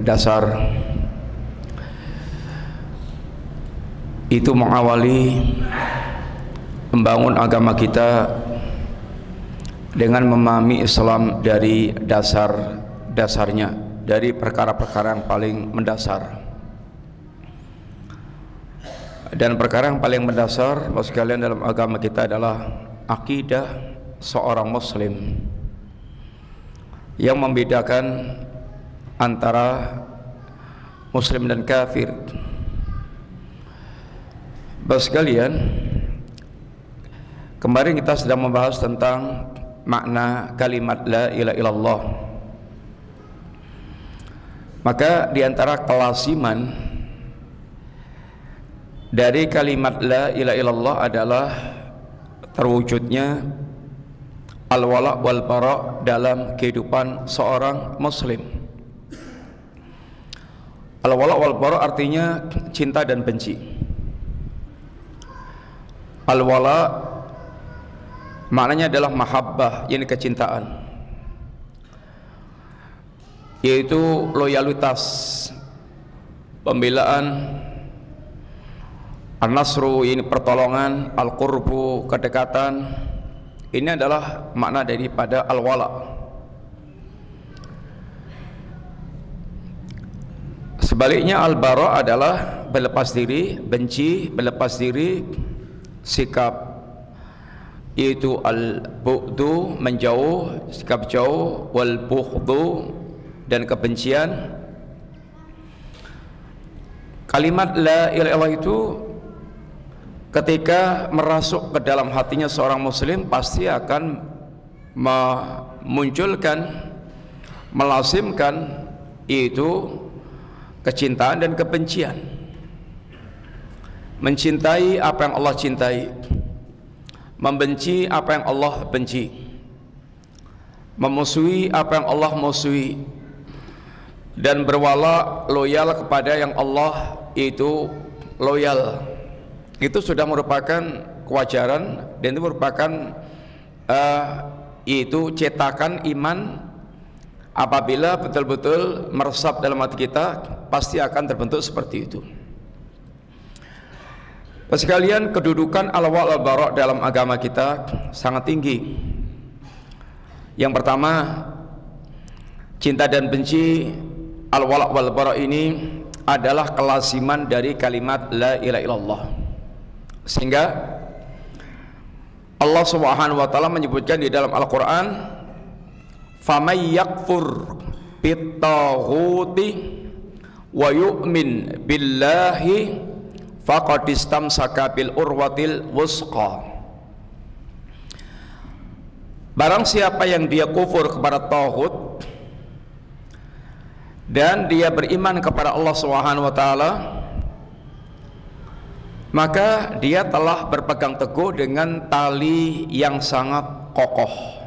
dasar itu mengawali membangun agama kita dengan memahami Islam dari dasar-dasarnya, dari perkara-perkara yang paling mendasar. Dan perkara yang paling mendasar Bapak sekalian dalam agama kita adalah akidah seorang muslim yang membedakan antara muslim dan kafir. Bapak sekalian, kemarin kita sedang membahas tentang makna kalimat la ilaha illallah. Maka di antara kelasiman dari kalimat la ilaha illallah adalah terwujudnya al-wala wal bara dalam kehidupan seorang muslim. Al-wala wal bara artinya cinta dan benci. Al-wala maknanya adalah mahabbah, yakni kecintaan, yaitu loyalitas, pembelaan. An-nasru ini pertolongan, al-qurbu kedekatan. Ini adalah makna daripada al-wala. Sebaliknya al-bara adalah berlepas diri, benci, berlepas diri, sikap, yaitu al-bu'du menjauh, sikap jauh, wal bughdu dan kebencian. Kalimat la ilaha illallah itu ketika merasuk ke dalam hatinya seorang muslim pasti akan memunculkan, melazimkan, yaitu kecintaan dan kebencian. Mencintai apa yang Allah cintai, membenci apa yang Allah benci, memusuhi apa yang Allah musuhi, dan berwala loyal kepada yang Allah itu loyal. Itu sudah merupakan kewajaran dan itu merupakan itu cetakan iman. Apabila betul-betul meresap dalam hati kita, pasti akan terbentuk seperti itu. Sekalian, kedudukan al-wala wal-bara dalam agama kita sangat tinggi. Yang pertama, cinta dan benci, al-wala wal-bara ini adalah kelasiman dari kalimat la ilaha illallah. Sehingga Allah Subhanahu wa taala menyebutkan di dalam Al-Qur'an, "Famay yakfur bit-taghuti wa yu'min billahi faqad istamsaka bil urwatil wusqa." Barang siapa yang dia kufur kepada tauhid dan dia beriman kepada Allah Subhanahu wa taala, maka dia telah berpegang teguh dengan tali yang sangat kokoh.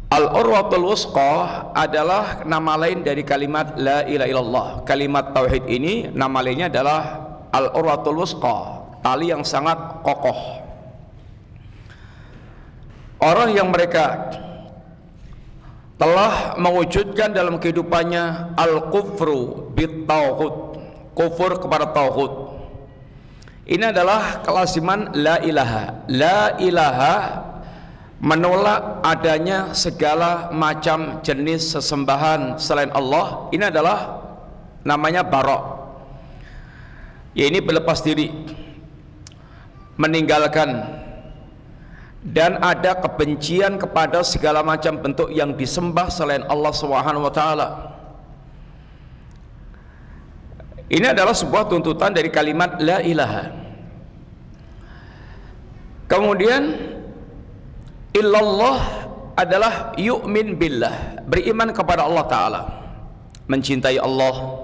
Al-urwatul wusqa adalah nama lain dari kalimat la ilaha illallah. Kalimat tauhid ini nama lainnya adalah al-urwatul wusqa, tali yang sangat kokoh. Orang yang mereka telah mewujudkan dalam kehidupannya al-kufru bit-tauhid, kufur kepada tauhid. Ini adalah kelasiman la ilaha. La ilaha menolak adanya segala macam jenis sesembahan selain Allah. Ini adalah namanya bara. Ya, ini berlepas diri, meninggalkan, dan ada kebencian kepada segala macam bentuk yang disembah selain Allah Subhanahu wa taala. Ini adalah sebuah tuntutan dari kalimat la ilaha. Kemudian illallah adalah yu'min billah, beriman kepada Allah Ta'ala, mencintai Allah,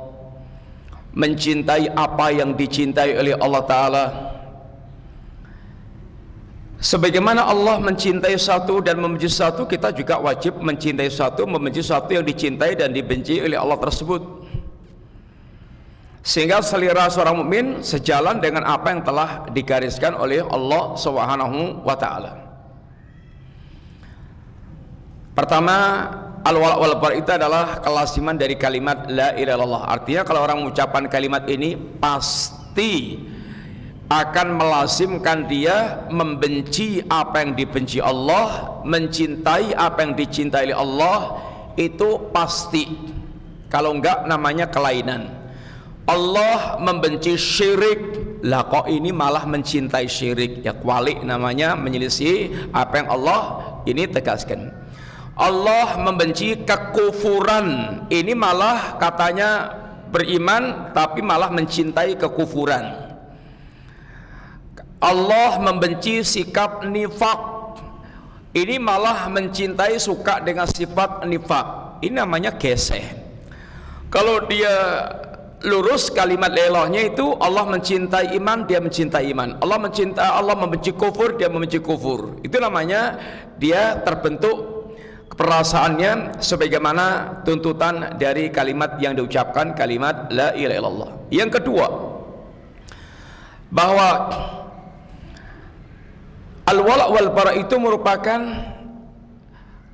mencintai apa yang dicintai oleh Allah Ta'ala. Sebagaimana Allah mencintai satu dan membenci satu, kita juga wajib mencintai satu, membenci satu yang dicintai dan dibenci oleh Allah tersebut, sehingga selera seorang mukmin sejalan dengan apa yang telah digariskan oleh Allah Subhanahu wa taala. Pertama, al-wala' wal bara' itu adalah kelasiman dari kalimat la ilaha illallah. Artinya kalau orang mengucapkan kalimat ini pasti akan melazimkan dia membenci apa yang dibenci Allah, mencintai apa yang dicintai oleh Allah, itu pasti. Kalau enggak namanya kelainan. Allah membenci syirik, lah kok ini malah mencintai syirik, ya kualik namanya, menyelisih apa yang Allah ini tegaskan. Allah membenci kekufuran, ini malah katanya beriman tapi malah mencintai kekufuran. Allah membenci sikap nifak, ini malah mencintai, suka dengan sifat nifak, ini namanya geseh. Kalau dia lurus kalimat la ilahnya itu, Allah mencintai iman, dia mencintai iman. Allah mencintai, Allah membenci kufur, dia membenci kufur. Itu namanya dia terbentuk perasaannya sebagaimana tuntutan dari kalimat yang diucapkan, kalimat la ilaha illallah. Yang kedua, bahwa al-wala' wal bara' itu merupakan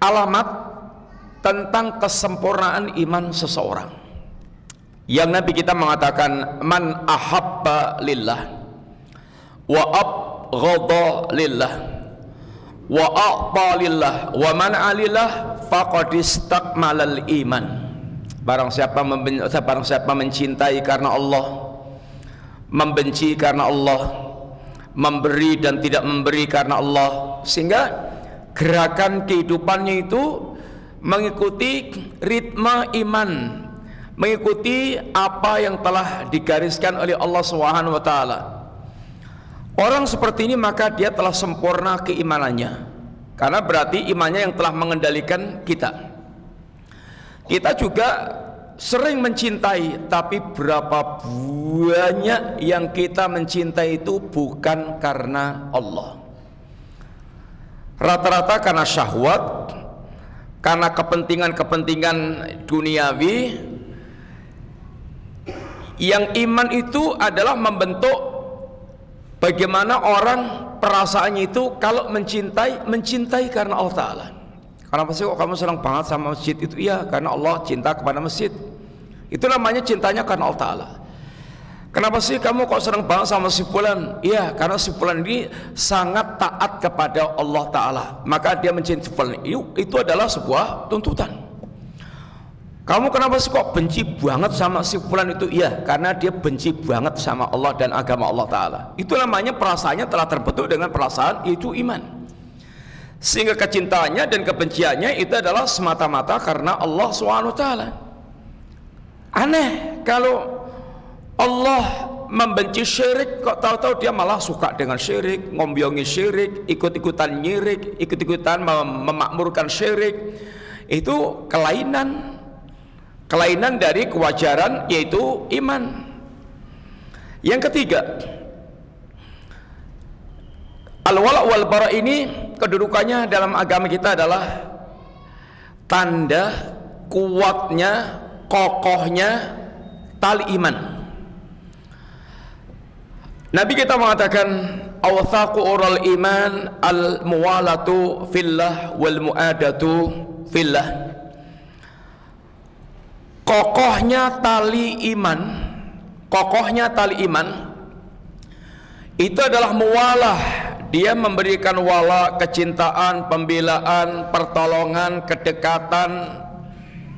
alamat tentang kesempurnaan iman seseorang. Yang Nabi kita mengatakan, man ahabba lillah wa abghadha lillah wa a'ta lillah wa man'a lillah faqad istakmalal iman. Barang siapa mencintai karena Allah, membenci karena Allah, memberi dan tidak memberi karena Allah, sehingga gerakan kehidupannya itu mengikuti ritme iman, mengikuti apa yang telah digariskan oleh Allah Subhanahu wa taala. Orang seperti ini maka dia telah sempurna keimanannya, karena berarti imannya yang telah mengendalikan kita. Kita juga sering mencintai, tapi berapa banyak yang kita mencintai itu bukan karena Allah. Rata-rata karena syahwat, karena kepentingan-kepentingan duniawi. Yang iman itu adalah membentuk bagaimana orang perasaannya itu kalau mencintai karena Allah Ta'ala. Kenapa sih kok kamu senang banget sama masjid itu? Iya, karena Allah cinta kepada masjid. Itu namanya cintanya karena Allah Ta'ala. Kenapa sih kamu kok senang banget sama si fulan? Iya, karena si fulan ini sangat taat kepada Allah Ta'ala, maka dia mencintai si fulan. Itu adalah sebuah tuntutan. Kamu kenapa sih kok benci banget sama si fulan itu? Iya, karena dia benci banget sama Allah dan agama Allah Ta'ala. Itu namanya perasaannya telah terbentuk dengan perasaan itu iman. Sehingga kecintaannya dan kebenciannya itu adalah semata-mata karena Allah SWT. Aneh kalau Allah membenci syirik, kok tahu-tahu dia malah suka dengan syirik, ngombyongi syirik, ikut-ikutan nyirik, ikut-ikutan memakmurkan syirik. Itu kelainan dari kewajaran, yaitu iman. Yang ketiga, al-wala' wal bara' ini kedudukannya dalam agama kita adalah tanda kuatnya, kokohnya tali iman. Nabi kita mengatakan, awthaqu ural iman al-muwalatu fillah wal mu'adatu fillah. Kokohnya tali iman itu adalah muwalah. Dia memberikan wala, kecintaan, pembelaan, pertolongan, kedekatan,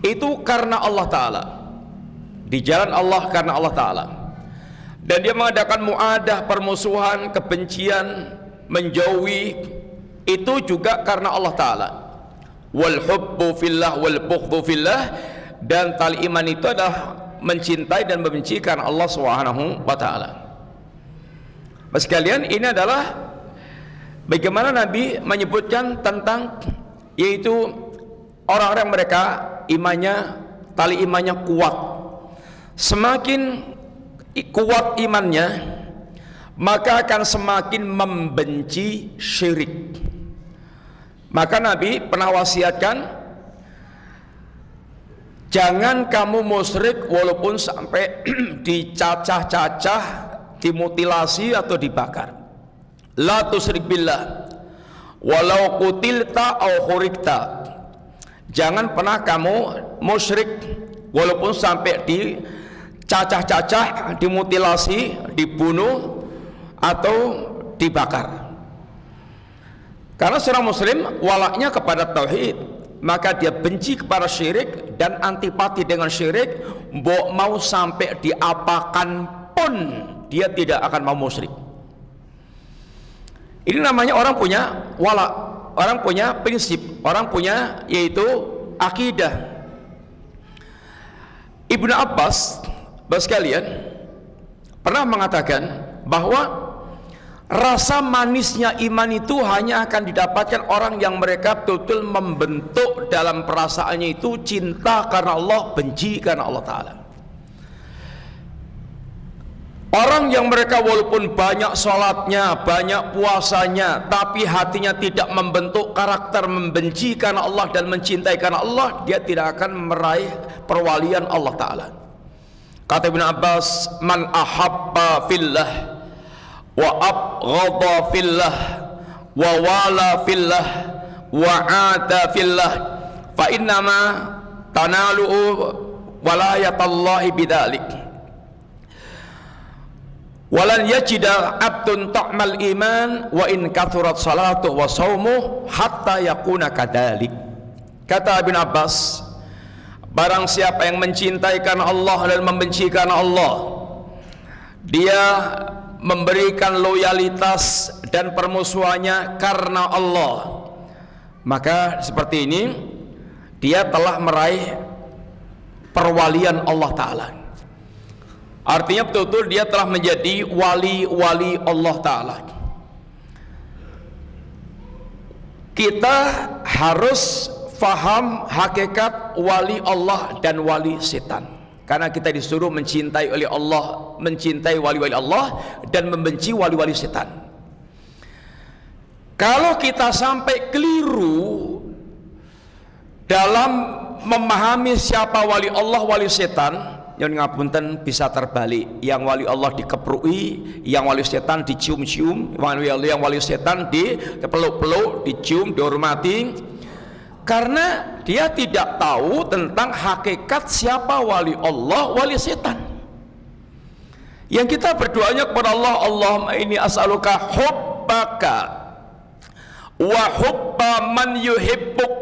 itu karena Allah Ta'ala, di jalan Allah, karena Allah Ta'ala. Dan dia mengadakan muadah, permusuhan, kebencian, menjauhi, itu juga karena Allah Ta'ala. Wal hubbu fillah wal bughdhu fillah. Dan tali iman itu adalah mencintai dan membenci karena Allah Subhanahu wa taala. Mas sekalian, ini adalah bagaimana Nabi menyebutkan tentang, yaitu orang-orang mereka imannya, tali imannya kuat. Semakin kuat imannya, maka akan semakin membenci syirik. Maka Nabi pernah wasiatkan, jangan kamu musyrik walaupun sampai dicacah-cacah, dimutilasi atau dibakar. La tusyrik billah walau qutilta au khurikta. Jangan pernah kamu musyrik walaupun sampai dicacah-cacah, dimutilasi, dibunuh atau dibakar. Karena seorang muslim walaknya kepada tauhid, maka dia benci kepada syirik dan antipati dengan syirik. Mau sampai diapakan pun dia tidak akan mau musyrik. Ini namanya orang punya walak, orang punya prinsip, orang punya yaitu akidah. Ibnu Abbas, Bapak sekalian, pernah mengatakan bahwa rasa manisnya iman itu hanya akan didapatkan orang yang mereka betul-betul membentuk dalam perasaannya itu cinta karena Allah, benci karena Allah Ta'ala. Orang yang mereka walaupun banyak sholatnya, banyak puasanya, tapi hatinya tidak membentuk karakter membenci karena Allah dan mencintai karena Allah, dia tidak akan meraih perwalian Allah Ta'ala. Kata Ibnu Abbas, man ahabba fillah wa abghadha fillah wa wala fillah wa ada fillah fa innama tanalu walayatallahi bidzalik. Walan yajida abdun ta'mal iman wa in kathurat salatuh wa saumuh hatta yakuna kadalik. Kata Ibn Abbas, barang siapa yang mencintai karena Allah dan membenci karena Allah, dia memberikan loyalitas dan permusuhannya karena Allah, maka seperti ini dia telah meraih perwalian Allah Ta'ala. Artinya betul-betul dia telah menjadi wali-wali Allah Ta'ala. Kita harus faham hakikat wali Allah dan wali setan, karena kita disuruh mencintai oleh Allah, mencintai wali-wali Allah dan membenci wali-wali setan. Kalau kita sampai keliru dalam memahami siapa wali Allah, wali setan, yang ngapunten bisa terbalik. Yang wali Allah dikeprui, yang wali setan dicium-cium, yang wali setan dipeluk-peluk, dicium, dihormati, karena dia tidak tahu tentang hakikat siapa wali Allah, wali setan. Yang kita berdoanya kepada Allah, Allahumma inni as'aluka hubbaka wa hubba man yuhibbuk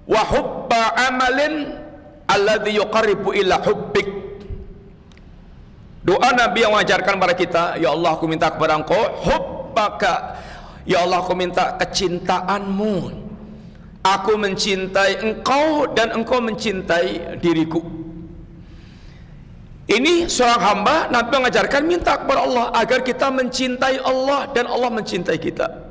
wa hubba amalin alladzi yuqarribu ila hubbik. Doa Nabi yang mengajarkan kepada kita, ya Allah aku minta kepada Engkau hubbaka, ya Allah aku minta kecintaanmu, aku mencintai Engkau dan Engkau mencintai diriku. Ini seorang hamba, Nabi mengajarkan minta kepada Allah agar kita mencintai Allah dan Allah mencintai kita.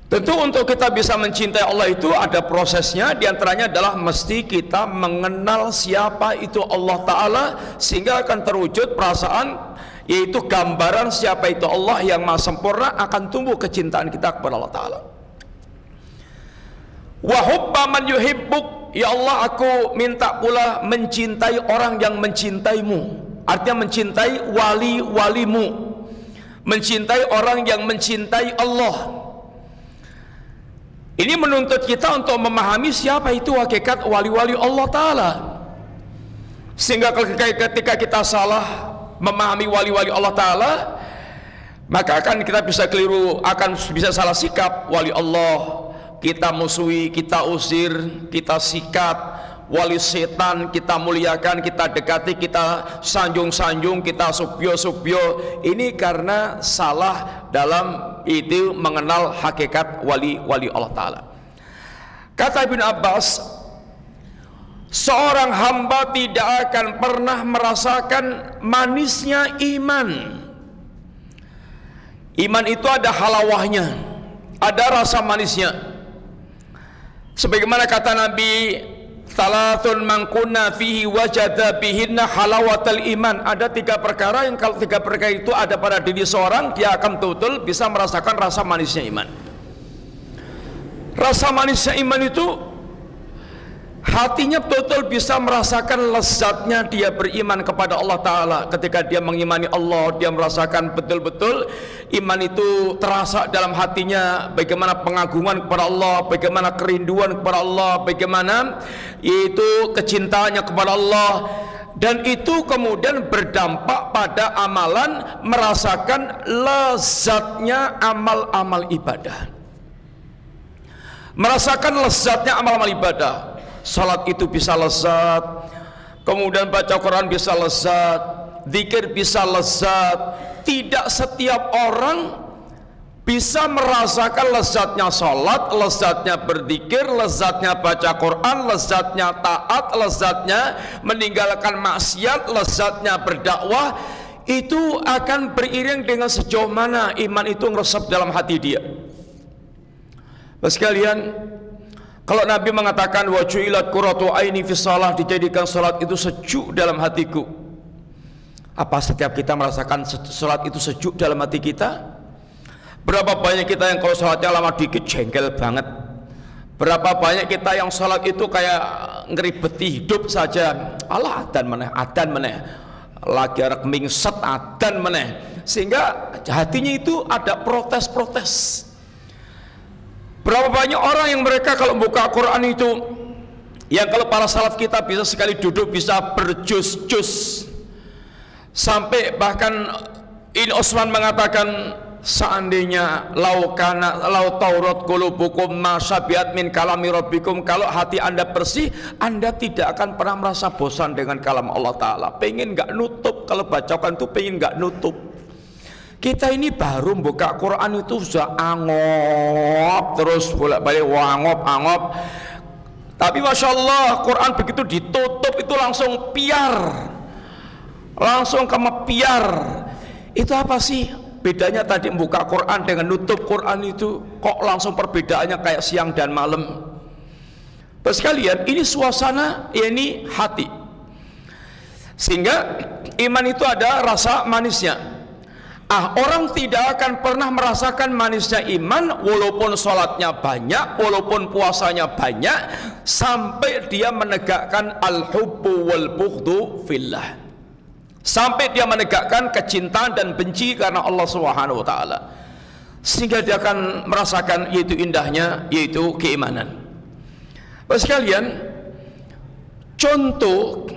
Tentu untuk kita bisa mencintai Allah itu ada prosesnya, diantaranya adalah mesti kita mengenal siapa itu Allah Ta'ala, sehingga akan terwujud perasaan, yaitu gambaran siapa itu Allah yang maha sempurna, akan tumbuh kecintaan kita kepada Allah Ta'ala. Wa hubba man yuhibbuk, ya Allah aku minta pula mencintai orang yang mencintaimu, artinya mencintai wali-walimu, mencintai orang yang mencintai Allah. Ini menuntut kita untuk memahami siapa itu hakikat wali-wali Allah Ta'ala, sehingga ketika kita salah memahami wali-wali Allah Ta'ala, maka akan kita bisa keliru, akan bisa salah sikap. Wali Allah kita musuhi, kita usir, kita sikat. Wali setan kita muliakan, kita dekati, kita sanjung-sanjung, kita subyo-subyo. Ini karena salah dalam itu mengenal hakikat wali-wali Allah Ta'ala. Kata Ibn Abbas, seorang hamba tidak akan pernah merasakan manisnya iman. Iman itu ada halawahnya, ada rasa manisnya. Sebagaimana kata Nabi, salatun man kunna fihi wajada bihinna halawatal iman. Ada 3 perkara yang kalau 3 perkara itu ada pada diri seorang, dia akan betul bisa merasakan rasa manisnya iman. Rasa manisnya iman itu hatinya betul bisa merasakan lezatnya dia beriman kepada Allah Ta'ala. Ketika dia mengimani Allah, dia merasakan betul-betul iman itu terasa dalam hatinya, bagaimana pengagungan kepada Allah, bagaimana kerinduan kepada Allah, bagaimana itu kecintaannya kepada Allah. Dan itu kemudian berdampak pada amalan, merasakan lezatnya amal-amal ibadah, merasakan lezatnya amal-amal ibadah. Salat itu bisa lezat, kemudian baca Quran bisa lezat, zikir bisa lezat. Tidak setiap orang bisa merasakan lezatnya salat, lezatnya berzikir, lezatnya baca Quran, lezatnya taat, lezatnya meninggalkan maksiat, lezatnya berdakwah. Itu akan beriring dengan sejauh mana iman itu meresap dalam hati dia. Sekalian, kalau Nabi mengatakan wa ju'ilat qurratu aini fi shalah, dijadikan salat itu sejuk dalam hatiku. Apa setiap kita merasakan salat itu sejuk dalam hati kita? Berapa banyak kita yang kalau salatnya lama dikit jengkel banget? Berapa banyak kita yang salat itu kayak ngeribeti hidup saja. Allah adan meneh. Lagi arek mingset adan meneh. Sehingga hatinya itu ada protes-protes. Berapa banyak orang yang mereka kalau buka Quran itu, yang kalau para salaf kita bisa sekali duduk bisa berjus-jus, sampai bahkan ini Utsman mengatakan, seandainya lau taurat qulubukum ma syabiat min kalami rabbikum, kalau hati anda bersih, anda tidak akan pernah merasa bosan dengan kalam Allah Ta'ala. Pengen nggak nutup, kalau bacakan itu pengen nggak nutup. Kita ini baru buka Quran itu sudah angop, terus bolak-balik angop. Tapi Masya Allah, Quran begitu ditutup itu langsung piar, langsung kemepiar. Itu apa sih bedanya tadi buka Quran dengan nutup Quran itu? Kok langsung perbedaannya kayak siang dan malam? Sekalian, ini suasana, ini hati. Sehingga iman itu ada rasa manisnya. Orang tidak akan pernah merasakan manisnya iman walaupun sholatnya banyak, walaupun puasanya banyak, sampai dia menegakkan al-hubbu wal bughdu fillah, sampai dia menegakkan kecintaan dan benci karena Allah Subhanahu wa Ta'ala, sehingga dia akan merasakan yaitu indahnya, yaitu keimanan. Sekalian, contoh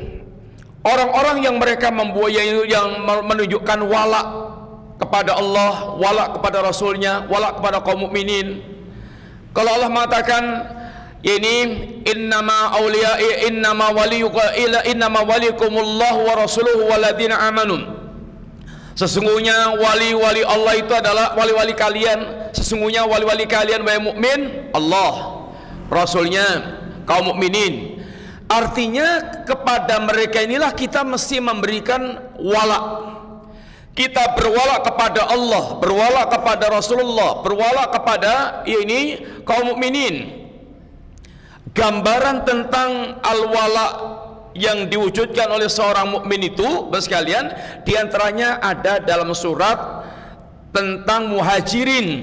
orang-orang yang mereka membuat yang menunjukkan walak kepada Allah, walak kepada Rasulnya, walak kepada kaum mukminin. Kalau Allah mengatakan ini innama awliya'i innama waliyukumullahu wa rasuluhu waladina amanu, sesungguhnya wali-wali Allah itu adalah wali-wali kalian. Sesungguhnya wali-wali kalian wahai mukmin, Allah, Rasulnya, kaum mukminin. Artinya kepada mereka inilah kita mesti memberikan walak. Kita berwala kepada Allah, berwala kepada Rasulullah, berwala kepada ini kaum mukminin. Gambaran tentang al-wala yang diwujudkan oleh seorang mukmin itu, sekalian, diantaranya ada dalam surat tentang muhajirin,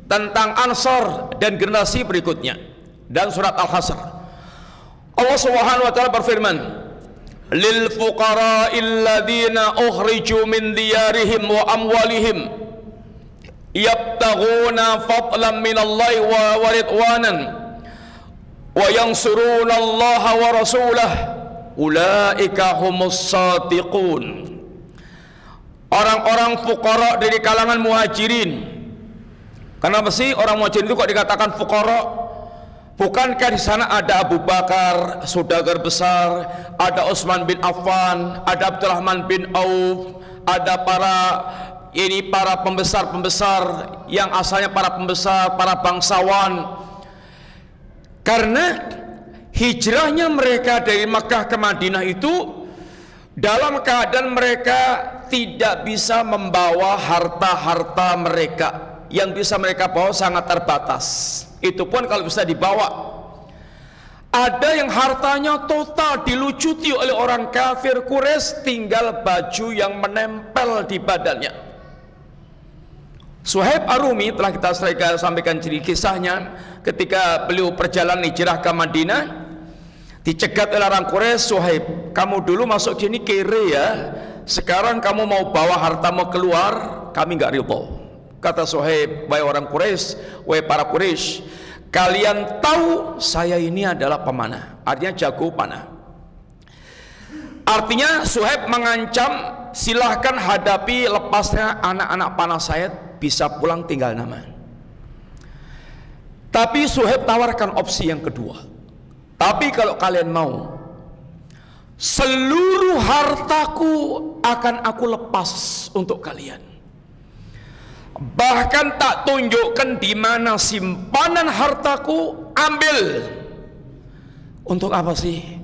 tentang ansar dan generasi berikutnya, dan surat Al-Hasr. Allah Subhanahu wa Ta'ala berfirman, lil fuqara'il ladzina ukhriju min diyarihim wa amwalihim yabtaghuna fadlan minallahi wa ridwanan wa yansuruna Allah wa rasulah ulaika humus shadiqun. Orang-orang fuqara dari kalangan muhajirin. Kenapa sih orang muhajirin itu kok dikatakan fuqara? Bukankah di sana ada Abu Bakar, saudagar besar, ada Utsman bin Affan, ada Abdurrahman bin Auf, ada para pembesar-pembesar yang asalnya para pembesar, para bangsawan. Karena hijrahnya mereka dari Makkah ke Madinah itu dalam keadaan mereka tidak bisa membawa harta-harta mereka. Yang bisa mereka bawa sangat terbatas. Itu pun kalau bisa dibawa. Ada yang hartanya total dilucuti oleh orang kafir Quraisy, tinggal baju yang menempel di badannya. Suhaib Ar-Rumi telah kita sampaikan kisahnya ketika beliau perjalanan hijrah ke Madinah. Dicegat oleh orang Quraisy, Suhaib, kamu dulu masuk sini kere ya, sekarang kamu mau bawa hartamu keluar, kami nggak ridho. Kata Suhaib, wahai orang Quraisy, wahai para Quraisy, kalian tahu saya ini adalah pemanah, artinya jago panah. Artinya Suhaib mengancam, silahkan hadapi, lepasnya anak-anak panah saya, bisa pulang tinggal nama. Tapi Suhaib tawarkan opsi yang kedua, tapi kalau kalian mau, seluruh hartaku akan aku lepas untuk kalian. Bahkan tak tunjukkan di mana simpanan hartaku, ambil. Untuk apa sih?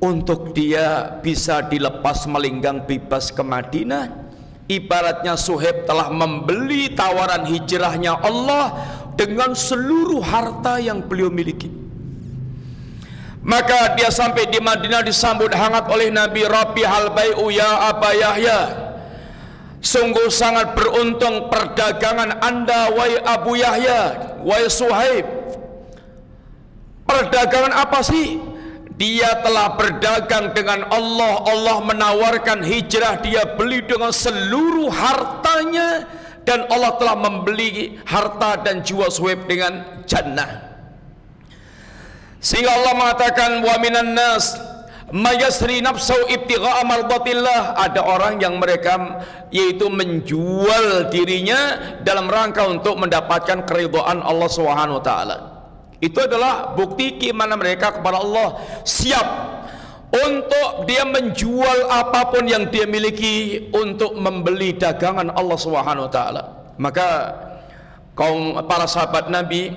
Untuk dia bisa dilepas melinggang bebas ke Madinah. Ibaratnya Suhaib telah membeli tawaran hijrahnya Allah dengan seluruh harta yang beliau miliki. Maka dia sampai di Madinah disambut hangat oleh Nabi. Rabbi hal bai'u ya Aba Yahya, sungguh sangat beruntung perdagangan anda wahai Abu Yahya, wahai Suhaib. Perdagangan apa sih? Dia telah berdagang dengan Allah. Allah menawarkan hijrah, dia beli dengan seluruh hartanya, dan Allah telah membeli harta dan jiwa Suhaib dengan jannah. Sehingga Allah mengatakan, wa minan nas mayasri nafsahu ibtigha'a mardatillah. Ada orang yang mereka yaitu menjual dirinya dalam rangka untuk mendapatkan keridhaan Allah Subhanahu wa taala. Itu adalah bukti keimanan mereka kepada Allah, siap untuk dia menjual apapun yang dia miliki untuk membeli dagangan Allah Subhanahu wa taala. Maka kaum para sahabat Nabi,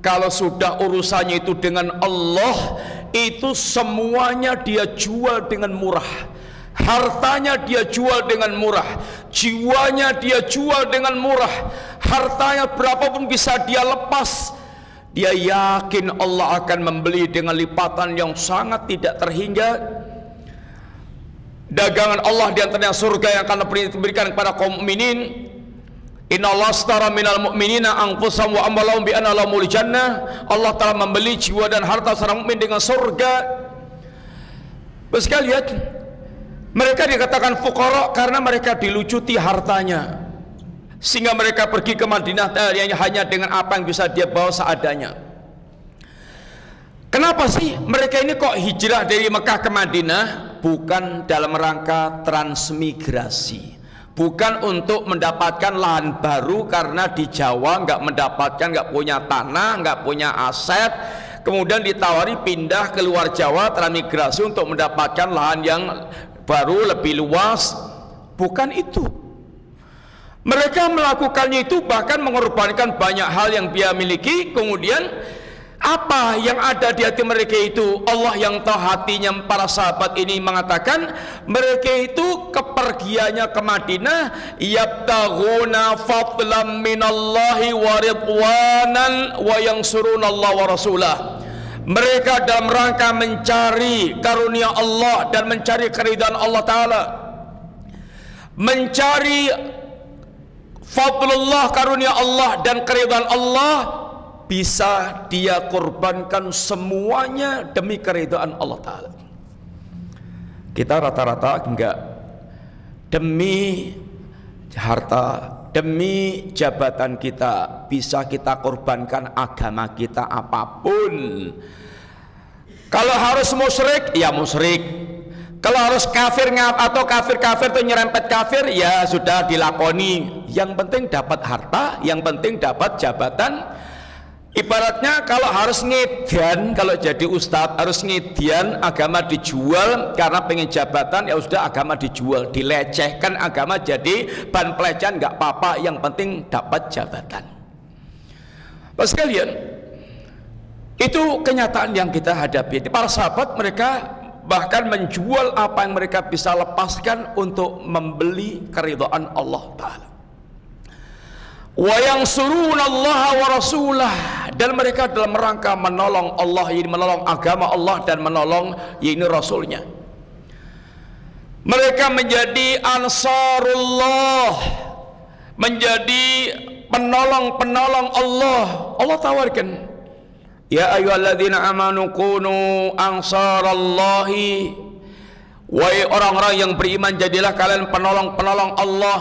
kalau sudah urusannya itu dengan Allah, itu semuanya dia jual dengan murah. Hartanya dia jual dengan murah, jiwanya dia jual dengan murah. Hartanya berapapun bisa dia lepas. Dia yakin Allah akan membeli dengan lipatan yang sangat tidak terhingga. Dagangan Allah di antaranya surga yang akan diberikan kepada kaum mukminin. Innallaha ashtara minal mu'minina anfusahum wa amwalahum bi anna lahumul jannah. Allah telah membeli jiwa dan harta seorang mukmin dengan surga. Terus lihat, mereka dikatakan fuqara karena mereka dilucuti hartanya, sehingga mereka pergi ke Madinah hanya dengan apa yang bisa dia bawa seadanya. Kenapa sih mereka ini kok hijrah dari Mekah ke Madinah? Bukan dalam rangka transmigrasi, bukan untuk mendapatkan lahan baru karena di Jawa nggak punya tanah, nggak punya aset, kemudian ditawari pindah ke luar Jawa transmigrasi untuk mendapatkan lahan yang baru lebih luas. Bukan itu. Mereka melakukannya itu bahkan mengorbankan banyak hal yang dia miliki. Kemudian apa yang ada di hati mereka itu, Allah yang tahu hatinya. Para sahabat ini mengatakan mereka itu kepergiannya ke Madinah yabtaghuna fadlan minallahi wa ridwanan wa yansurunallah wa rasulah. Mereka dalam rangka mencari karunia Allah dan mencari keridhaan Allah Ta'ala, mencari fadlullah, karunia Allah dan keridhaan Allah. Bisa dia korbankan semuanya demi keridhaan Allah Ta'ala. Kita rata-rata enggak. Demi harta, demi jabatan kita, bisa kita korbankan agama kita apapun. Kalau harus musyrik, ya musyrik. Kalau harus kafir atau kafir-kafir itu nyerempet kafir, ya sudah dilakoni. Yang penting dapat harta, yang penting dapat jabatan. Ibaratnya kalau harus ngedian, kalau jadi ustadz harus ngedian, agama dijual karena pengen jabatan, ya sudah agama dijual, dilecehkan agama jadi bahan pelecehan, nggak apa-apa, yang penting dapat jabatan. Bapak sekalian, itu kenyataan yang kita hadapi. Para sahabat mereka bahkan menjual apa yang mereka bisa lepaskan untuk membeli keridhaan Allah Ta'ala. Wa yansurunallaha wa rasulah, dan mereka dalam rangka menolong Allah, ini menolong agama Allah dan menolong ini Rasulnya. Mereka menjadi ansarullah, menjadi penolong-penolong Allah. Allah tawarkan, Ya ayyuhalladzina amanu kunu ansarallahi, wahai orang-orang yang beriman, jadilah kalian penolong-penolong Allah.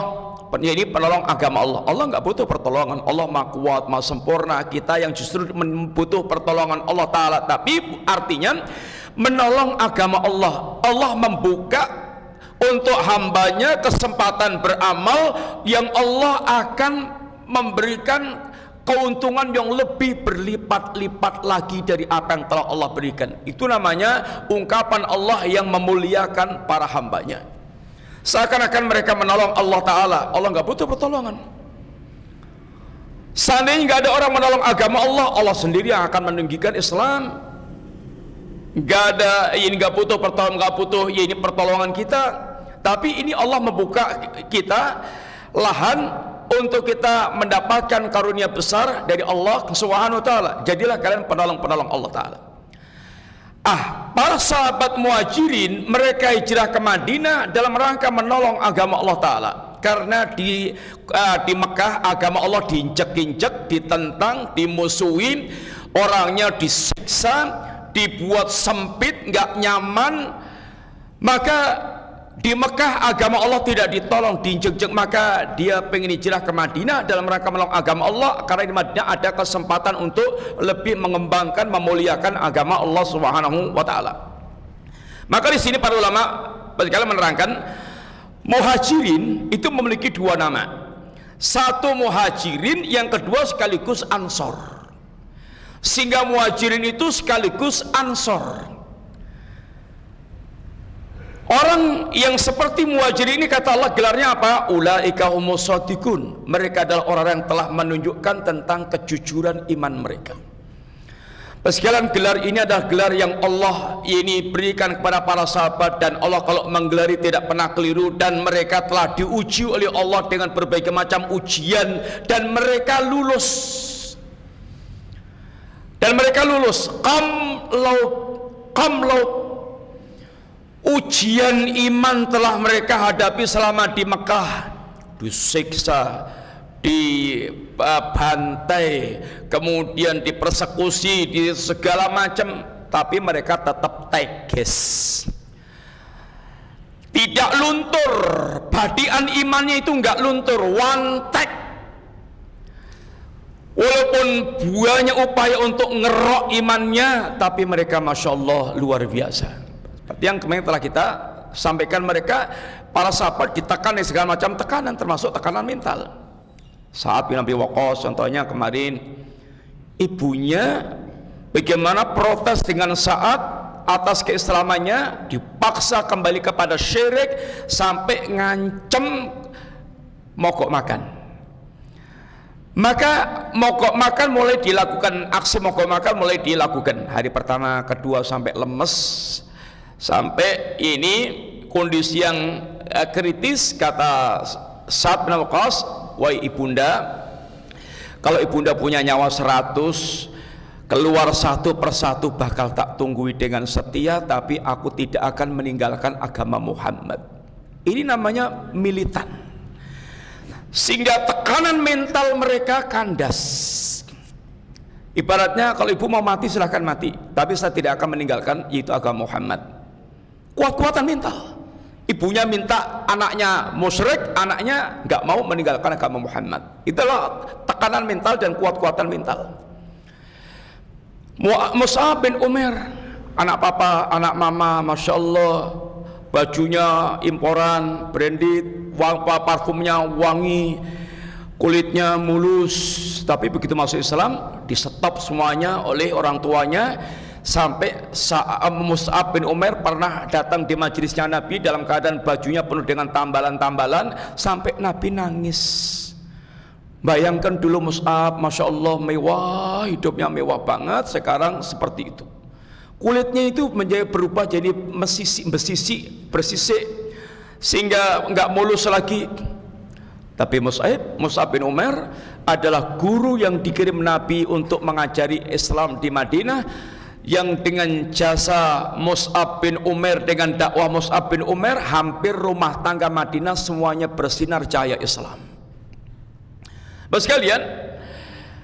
Ini penolong agama Allah. Allah nggak butuh pertolongan. Allah maha kuat, maha sempurna. Kita yang justru butuh pertolongan Allah Ta'ala. Tapi artinya menolong agama Allah. Allah membuka untuk hambanya kesempatan beramal yang Allah akan memberikan keuntungan yang lebih berlipat-lipat lagi dari apa yang telah Allah berikan. Itu namanya ungkapan Allah yang memuliakan para hambanya. Seakan-akan mereka menolong Allah Ta'ala. Allah nggak butuh pertolongan. Seandainya nggak ada orang menolong agama Allah, Allah sendiri yang akan meninggikan Islam. Nggak ada, ini nggak butuh pertolongan, nggak butuh ya ini pertolongan kita. Tapi ini Allah membuka kita lahan untuk kita mendapatkan karunia besar dari Allah Subhanahu wa Ta'ala. Jadilah kalian penolong-penolong Allah Ta'ala. Para sahabat Muhajirin, mereka hijrah ke Madinah dalam rangka menolong agama Allah Ta'ala. Karena di Mekah agama Allah diinjek-injek, ditentang, dimusuhin, orangnya disiksa, dibuat sempit, nggak nyaman. Maka di Mekah agama Allah tidak ditolong, diinjek-injek. Maka dia pengen hijrah ke Madinah dalam rangka menolong agama Allah, karena di Madinah ada kesempatan untuk lebih mengembangkan, memuliakan agama Allah Subhanahu wa Ta'ala. Maka di sini para ulama sekalian menerangkan, Muhajirin itu memiliki dua nama. Satu Muhajirin, yang kedua sekaligus Ansor. Sehingga Muhajirin itu sekaligus Ansor. Orang yang seperti Muhajirin ini, kata Allah, gelarnya apa? Ulaika humus shadiqun. Mereka adalah orang yang telah menunjukkan tentang kejujuran iman mereka. Sekalian, gelar ini adalah gelar yang Allah ini berikan kepada para sahabat, dan Allah kalau menggelari tidak pernah keliru, dan mereka telah diuji oleh Allah dengan berbagai macam ujian, dan mereka lulus. Dan mereka lulus. Qamlau ujian iman telah mereka hadapi selama di Mekah, disiksa, dibantai, kemudian dipersekusi, di segala macam, tapi mereka tetap tegas, tidak luntur. Badian imannya itu enggak luntur, one take. Walaupun banyak upaya untuk ngerok imannya, tapi mereka Masya Allah luar biasa. Yang kemarin telah kita sampaikan, mereka para sahabat ditekan dengan segala macam tekanan, termasuk tekanan mental. Sa'ad bin Abi Waqqas contohnya kemarin, ibunya bagaimana protes dengan Sa'ad atas keislamannya, dipaksa kembali kepada syirik sampai ngancem mogok makan. Maka mogok makan mulai dilakukan, aksi mogok makan mulai dilakukan. Hari pertama, kedua sampai lemes, sampai ini kondisi yang kritis. Kata Sa'ad bin Waqqas, wahai ibunda, kalau ibunda punya nyawa 100, keluar satu persatu bakal tak tunggui dengan setia, tapi aku tidak akan meninggalkan agama Muhammad. Ini namanya militan, sehingga tekanan mental mereka kandas. Ibaratnya kalau ibu mau mati silahkan mati, tapi saya tidak akan meninggalkan yaitu agama Muhammad. Kuat-kuatan mental. Ibunya minta anaknya musyrik, anaknya nggak mau meninggalkan agama Muhammad. Itulah tekanan mental dan kuat-kuatan mental. Mus'ab bin Umair, anak papa, anak mama, Masya Allah, bajunya imporan, branded, parfumnya wangi, kulitnya mulus, tapi begitu masuk Islam disetop semuanya oleh orang tuanya. Sampai Mus'ab bin Umair pernah datang di majelisnya Nabi dalam keadaan bajunya penuh dengan tambalan-tambalan, sampai Nabi nangis. Bayangkan dulu Mus'ab, Masya Allah, mewah, hidupnya mewah banget, sekarang seperti itu. Kulitnya itu menjadi berubah jadi bersisik, sehingga nggak mulus lagi. Tapi Mus'ab bin Umair adalah guru yang dikirim Nabi untuk mengajari Islam di Madinah, yang dengan jasa Mus'ab bin Umair, dengan dakwah Mus'ab bin Umair, hampir rumah tangga Madinah semuanya bersinar cahaya Islam. Bapak sekalian,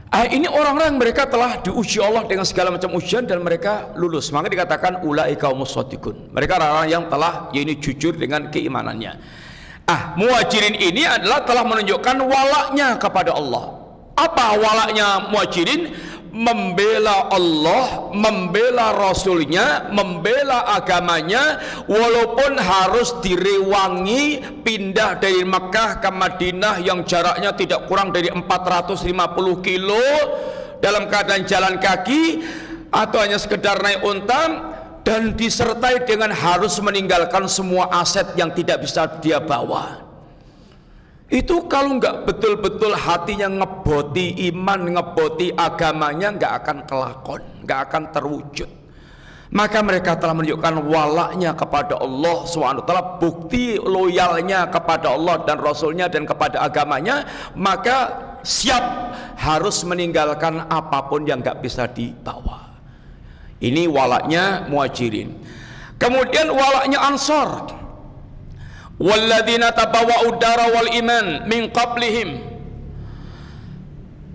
Ini orang-orang mereka telah diuji Allah dengan segala macam ujian dan mereka lulus. Maka dikatakan ulaika humus shadiqun. Mereka orang-orang yang telah jujur dengan keimanannya. Muhajirin ini adalah telah menunjukkan walaknya kepada Allah. Apa walaknya muhajirin? Membela Allah, membela Rasulnya, membela agamanya, walaupun harus direwangi pindah dari Mekah ke Madinah yang jaraknya tidak kurang dari 450 kilo dalam keadaan jalan kaki atau hanya sekedar naik unta, dan disertai dengan harus meninggalkan semua aset yang tidak bisa dia bawa. Itu kalau nggak betul-betul hatinya ngeboti iman, ngeboti agamanya, nggak akan kelakon, nggak akan terwujud. Maka mereka telah menunjukkan walaknya kepada Allah SWT, bukti loyalnya kepada Allah dan Rasulnya dan kepada agamanya. Maka siap harus meninggalkan apapun yang nggak bisa dibawa. Ini walaknya muhajirin. Kemudian walaknya Ansor. Walladzina tabawwa'ud dara wal iman min qablihim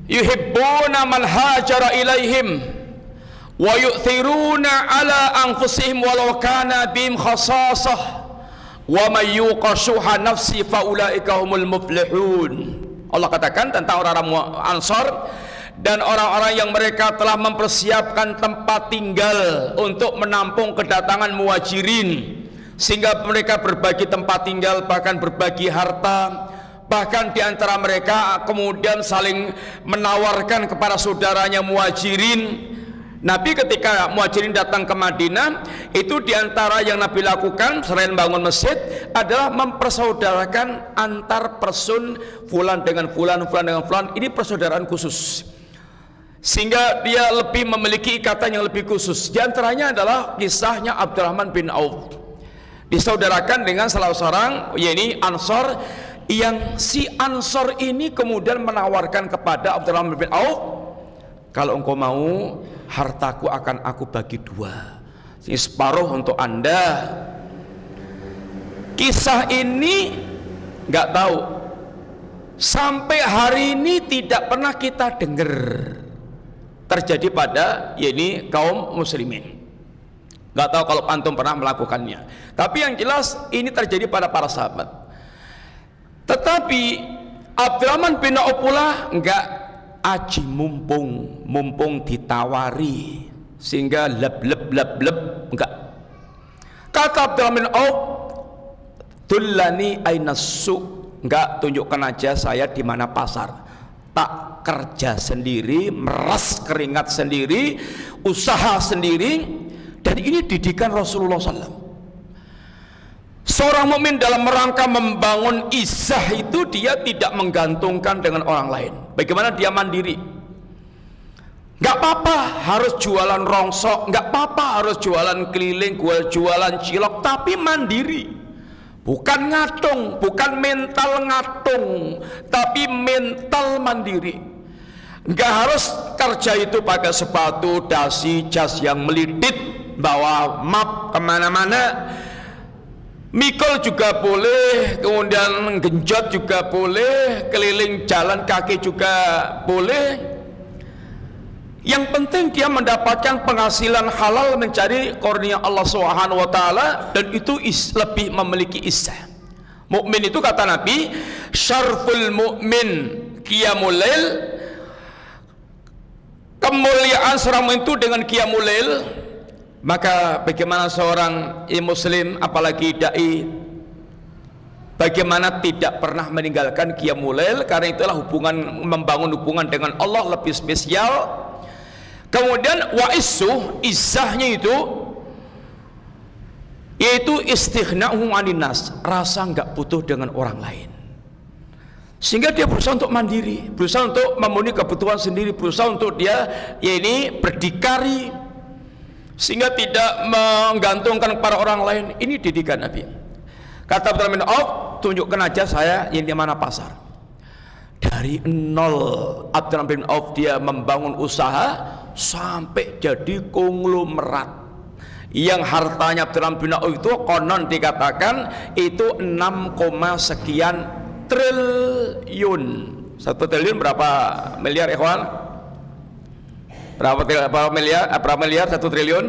yuhibbuna man hajara ilaihim wa yu'thiruna ala anfusihim walau kana bihim khasasah wa may yuqa shuha nafsi fa ulaika humul muflihun. Allah katakan tentang orang-orang Ansar dan orang-orang yang mereka telah mempersiapkan tempat tinggal untuk menampung kedatangan muhajirin, sehingga mereka berbagi tempat tinggal, bahkan berbagi harta, bahkan diantara mereka kemudian saling menawarkan kepada saudaranya muhajirin. Nabi ketika muhajirin datang ke Madinah, itu diantara yang Nabi lakukan selain bangun masjid adalah mempersaudarakan antar person, fulan dengan fulan, fulan dengan fulan. Ini persaudaraan khusus, sehingga dia lebih memiliki ikatan yang lebih khusus. Di antaranya adalah kisahnya Abdurrahman bin Auf, disaudarakan dengan salah seorang, yakni Ansor, yang si Ansor ini kemudian menawarkan kepada Abdurrahman bin Auf, kalau engkau mau, hartaku akan aku bagi dua, separuh untuk anda. Kisah ini nggak tahu sampai hari ini tidak pernah kita dengar terjadi pada yakni kaum muslimin. Nggak tahu kalau antum pernah melakukannya, tapi yang jelas ini terjadi pada para sahabat. Tetapi Abdurrahman bin Auf pula nggak aji mumpung ditawari sehingga leb enggak. Kata Abdurrahman bin Auf, dullani ainasu, enggak, tunjukkan aja saya di mana pasar. Tak kerja sendiri, meras keringat sendiri, usaha sendiri. Dan ini didikan Rasulullah SAW. Seorang mukmin dalam rangka membangun izzah itu dia tidak menggantungkan dengan orang lain. Bagaimana dia mandiri? Gak apa-apa harus jualan rongsok, gak apa-apa harus jualan keliling, jualan cilok, tapi mandiri. Bukan ngatung, bukan mental ngatung, tapi mental mandiri. Gak harus kerja itu pakai sepatu, dasi, jas yang melidit, bawa map kemana-mana, mikul juga boleh, kemudian genjot juga boleh, keliling jalan kaki juga boleh. Yang penting dia mendapatkan penghasilan halal, mencari kurnia Allah Subhanahu wa taala, dan itu lebih memiliki izzah. Mukmin itu kata Nabi, syarful mukmin qiyamul lail, kemuliaan seorang mukmin itu dengan qiyamul lail. Maka bagaimana seorang muslim, apalagi dai, bagaimana tidak pernah meninggalkan qiyamul lail? Karena itulah membangun hubungan dengan Allah lebih spesial. Kemudian izzahnya itu yaitu istighna'u 'anil nas, rasa nggak butuh dengan orang lain, sehingga dia berusaha untuk mandiri, berusaha untuk memenuhi kebutuhan sendiri, berusaha untuk dia berdikari, sehingga tidak menggantungkan kepada orang lain. Ini didikan Nabi. Kata Abdurrahman bin Auf, tunjukkan aja saya yang di mana pasar. Dari nol Abdurrahman bin Auf dia membangun usaha sampai jadi konglomerat yang hartanya Abdurrahman bin Auf itu konon dikatakan itu 6, sekian triliun. 1 triliun berapa miliar ikhwan? Berapa miliar? 1 triliun?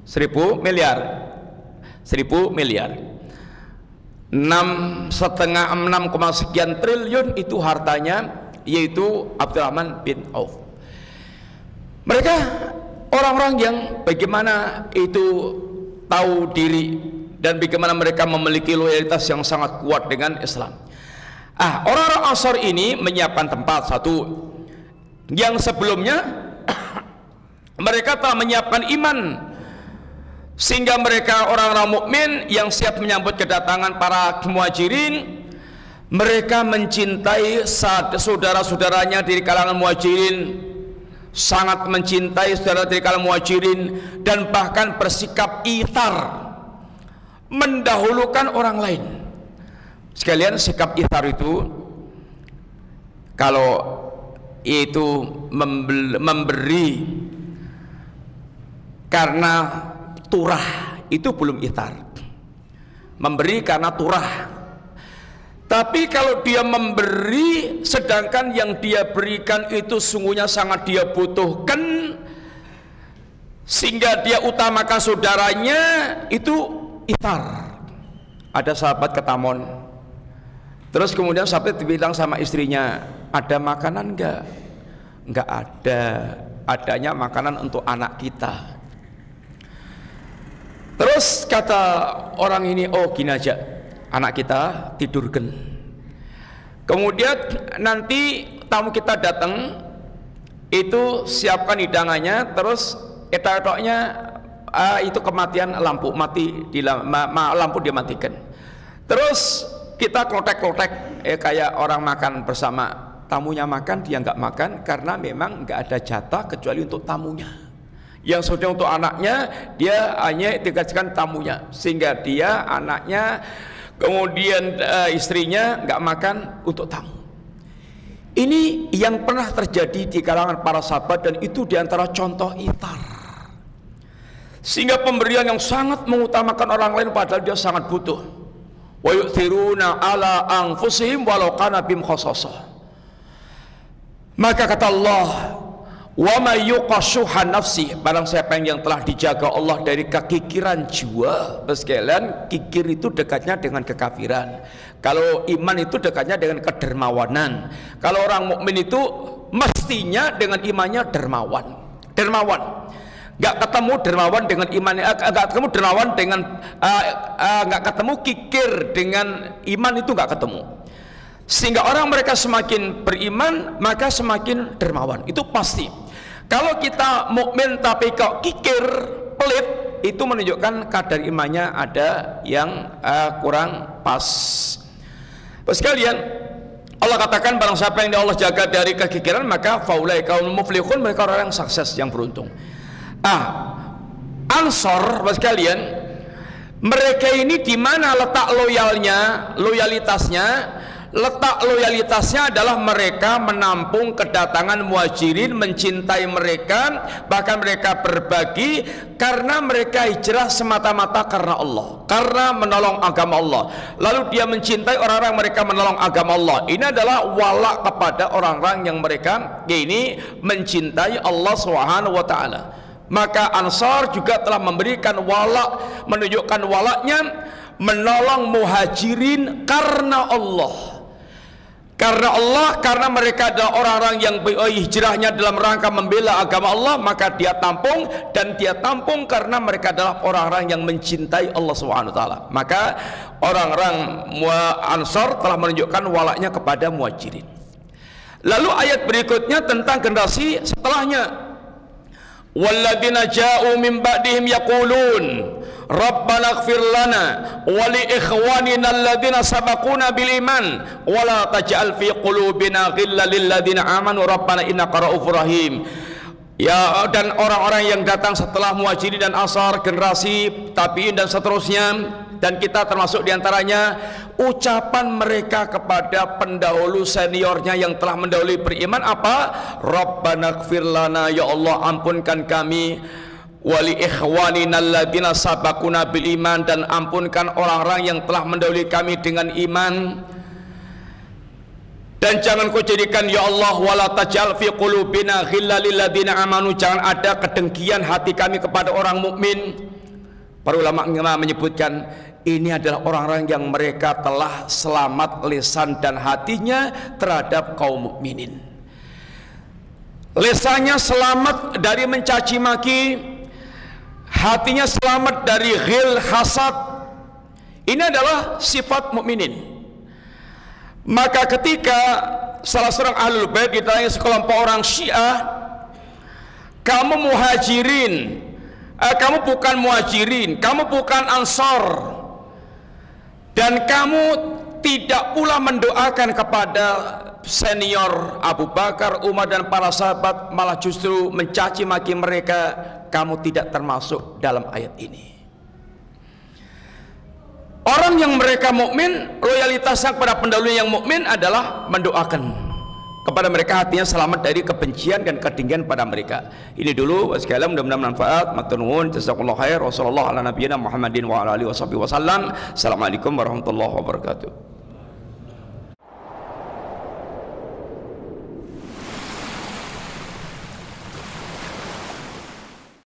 1000 miliar. 1000 miliar. 6 sekian triliun itu hartanya, yaitu Abdurrahman bin Auf. Mereka orang-orang yang bagaimana itu tahu diri dan bagaimana mereka memiliki loyalitas yang sangat kuat dengan Islam. Orang-orang Ansar ini menyiapkan tempat satu yang sebelumnya mereka telah menyiapkan iman, sehingga mereka orang-orang mukmin yang siap menyambut kedatangan para muhajirin. Mereka mencintai saudara-saudaranya dari kalangan muhajirin, sangat mencintai saudara dari kalangan muhajirin, dan bahkan bersikap ithar, mendahulukan orang lain. Sekalian, sikap ithar itu kalau itu memberi karena turah, itu belum ithar. Memberi karena turah. Tapi kalau dia memberi sedangkan yang dia berikan itu sungguhnya sangat dia butuhkan, sehingga dia utamakan saudaranya, itu ithar. Ada sahabat ke Tamon, terus kemudian sahabat bilang sama istrinya, ada makanan enggak? Enggak ada, adanya makanan untuk anak kita. Terus kata orang ini, oh gini aja, anak kita tidurkan, kemudian nanti tamu kita datang, itu siapkan hidangannya, terus etok-etoknya itu kematian lampu, mati di lampu dia matikan. Terus kita klotek-klotek kayak orang makan bersama, tamunya makan, dia nggak makan karena memang nggak ada jatah kecuali untuk tamunya. Yang sudah untuk anaknya, dia hanya dikasihkan tamunya, sehingga dia, anaknya, kemudian istrinya nggak makan untuk tamu. Ini yang pernah terjadi di kalangan para sahabat, dan itu diantara contoh ithar, sehingga pemberian yang sangat mengutamakan orang lain padahal dia sangat butuh. Wa yu'thiruna ala anfusihim walau kana bihim khassasah. Maka kata Allah, wa may yuqashuha nafsi, barang siapa yang telah dijaga Allah dari kekikiran jiwa. Sekalian, kikir itu dekatnya dengan kekafiran. Kalau iman itu dekatnya dengan kedermawanan. Kalau orang mukmin itu mestinya dengan imannya dermawan. Nggak ketemu dermawan dengan imannya, nggak ketemu dermawan dengan nggak ketemu kikir dengan iman, itu nggak ketemu. Sehingga orang mereka semakin beriman maka semakin dermawan, itu pasti. Kalau kita mukmin tapi kok kikir, pelit, itu menunjukkan kadar imannya ada yang kurang pas. Sekalian, Allah katakan barang siapa yang Allah jaga dari kekikiran maka faulaikaul muflihun, mereka orang yang sukses, yang beruntung. Ansor, sekalian, mereka ini di mana letak loyalitasnya? Letak loyalitasnya adalah mereka menampung kedatangan muhajirin, mencintai mereka, bahkan mereka berbagi karena mereka hijrah semata-mata karena Allah, karena menolong agama Allah. Lalu dia mencintai orang-orang mereka menolong agama Allah. Ini adalah wala kepada orang-orang yang mereka ini mencintai Allah Subhanahu wa taala. Maka Ansar juga telah memberikan wala, menunjukkan walaknya, menolong muhajirin karena Allah. Karena Allah, karena mereka adalah orang-orang yang hijrahnya dalam rangka membela agama Allah, maka dia tampung, dan dia tampung karena mereka adalah orang-orang yang mencintai Allah Subhanahu wa taala. Maka orang-orang Ansar telah menunjukkan walaknya kepada muhajirin. Lalu ayat berikutnya tentang generasi setelahnya. Walladzina ja'u min ba'dihim yaqulun Rabbana ighfir lana wa li ikhwanina alladzina sabaquna bil iman wa la taj'al fi qulubina ghillan lil ladzina amanu rabbana innaka ra'ufur rahim. Ya, dan orang-orang yang datang setelah muhajirin dan ansar, generasi tabi'in dan seterusnya, dan kita termasuk diantaranya, ucapan mereka kepada pendahulu seniornya yang telah mendahului beriman apa? Rabbana ighfir lana, ya Allah ampunkan kami, wali ikhwanina alladziina sabaquna bil iman, dan ampunkan orang-orang yang telah mendahului kami dengan iman. Dan jangan kau jadikan ya Allah wala tajal fi qulubina ghillal lil ladzina amanu, jangan ada kedengkian hati kami kepada orang mukmin. Para ulama menyebutkan ini adalah orang-orang yang mereka telah selamat lisan dan hatinya terhadap kaum mukminin. Lisannya selamat dari mencaci maki, hatinya selamat dari ghil, hasad. Ini adalah sifat mukminin. Maka ketika salah seorang ahlul bait ditanya sekelompok orang Syiah, kamu muhajirin, kamu bukan muhajirin, kamu bukan ansor, dan kamu tidak pula mendoakan kepada senior Abu Bakar, Umar dan para sahabat, malah justru mencaci maki mereka, kamu tidak termasuk dalam ayat ini. Orang yang mereka mukmin, loyalitasnya kepada pendahulu yang mukmin adalah mendoakan kepada mereka, hatinya selamat dari kebencian dan ketinggian pada mereka. Ini dulu sekalian, mudah-mudahan manfaat. Matur nuwun, jazakumullah khair. Wassallallahu ala nabiyyina Muhammadin wa ala alihi wasallam. Assalamualaikum warahmatullahi wabarakatuh.